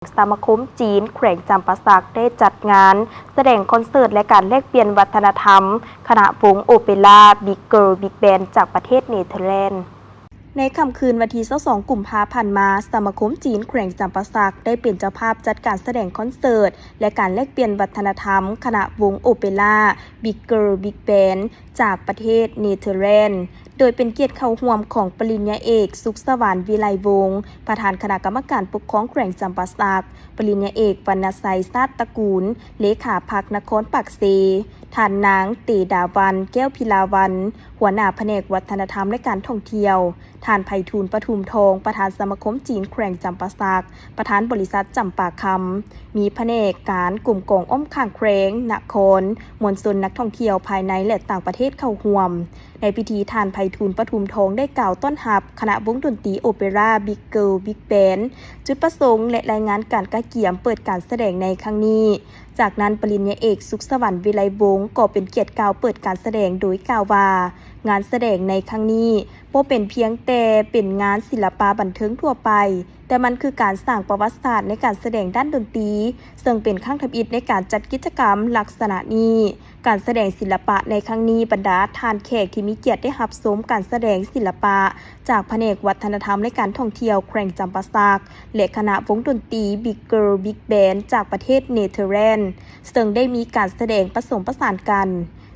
สมาคมจีนแขวงจำปาสักได้จัดงานแสดงคอนเสิร์ตและการแลกเปลี่ยนวัฒนธรรมคณะวงโอเปร่าบิ๊กเกิร์ลบิ๊กแบนด์จากประเทศเนเธอร์แลนด์ในค่ำคืนวันที่22 กุมภาพันธ์มาสมาคมจีนแขวงจำปาสักได้เป็นเจ้าภาพจัดการแสดงคอนเสิร์ตและการแลกเปลี่ยนวัฒนธรรมคณะวงโอเปร่าบิ๊กเกิร์ลบิ๊กแบนด์จากประเทศเนเธอร์แลนด์โดยเป็นเกียรติเข้าร่วมของปริญญาเอกสุขสวรรค์วิไลวงศ์ประธานคณะกรรมการปกครองแขวงจำปาสักปริญญาเอกวรรณไสย ซาดตระกูลเลขาพรรคนครปักเซท่านนางเตดาวันแก้วพิลาวันหัวหน้าแผนกวัฒนธรรมและการท่องเที่ยวท่านไพฑูรย์ปทุมทองประธานสมาคมจีนแขวงจำปาสักประธานบริษัทจำปาคำมีแผนกการกลุ่มกองอ้อมข้างแขวงนครมวลชนนักท่องเที่ยวภายในและต่างประเทศเข้าร่วมในพิธีท่านไพฑูรย์ปทุมทองได้กล่าวต้อนรับคณะวงดนตรีโอเปร่าบิ๊กเกิร์ลบิ๊กแบนด์จุดประสงค์และรายงานการกระเกี่ยมเปิดการแสดงในครั้งนี้จากนั้นปริญญาเอกสุขสวรรค์วิไลวงศ์ก็เป็นเกียรติกล่าวเปิดการแสดงโดยกล่าวว่างานแสดงในครั้งนี้บ่เป็นเพียงแต่เป็นงานศิลปะบันเทิงทั่วไปแต่มันคือการสร้างประวัติศาสตร์ในการแสดงด้านดนตรีซึ่งเป็นครั้งทำอิฐในการจัดกิจกรรมลักษณะนี้การแสดงศิลปะในครั้งนี้บรรดาทานแขกที่มีเกียรติได้รับชมการแสดงศิลปะจากแผนกวัฒนธรรมและการท่องเที่ยวแขวงจำปาสักและคณะวงดนตรีบิ๊กเกิร์ลบิ๊กแบนด์จากประเทศเนเธอร์แลนด์ซึ่งได้มีการแสดงผสมผสานกัน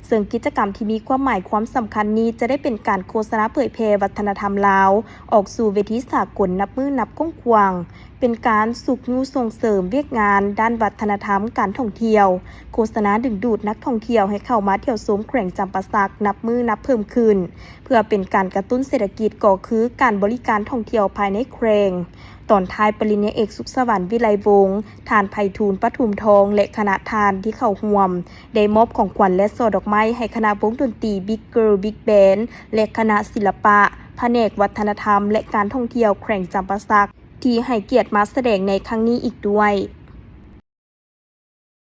ซึ่งกิจกรรมที่มีความหมายความสำคัญนี้จะได้เป็นการโฆษณาเผยแพร่วัฒนธรรมลาวออกสู่เวทีสากลนับมือนับก้องควางเป็นการสุขยูส่งเสริมเวียกงานด้านวัฒนธรรมการท่องเที่ยวโฆษณาดึงดูดนักท่องเที่ยวให้เข้ามาเที่ยวชมแขวงจำปาสักนับมือนับเพิ่มขึ้นเพื่อเป็นการกระตุ้นเศรษฐกิจก็คือการบริการท่องเที่ยวภายในแขวงตอนท้ายปริญญาเอกสุขสวรรค์วิไลวงศ์ท่านไพฑูรย์ปทุมทองและคณะทานที่เข้าร่วมได้มอบของขวัญและช่อดอกไม้ให้คณะวงดนตรีบิ๊กเกิร์ลบิ๊กแบนด์และคณะศิลปะแผนกวัฒนธรรมและการท่องเที่ยวแขวงจำปาสักที่ให้เกียรติมาแสดงในครั้งนี้อีกด้วย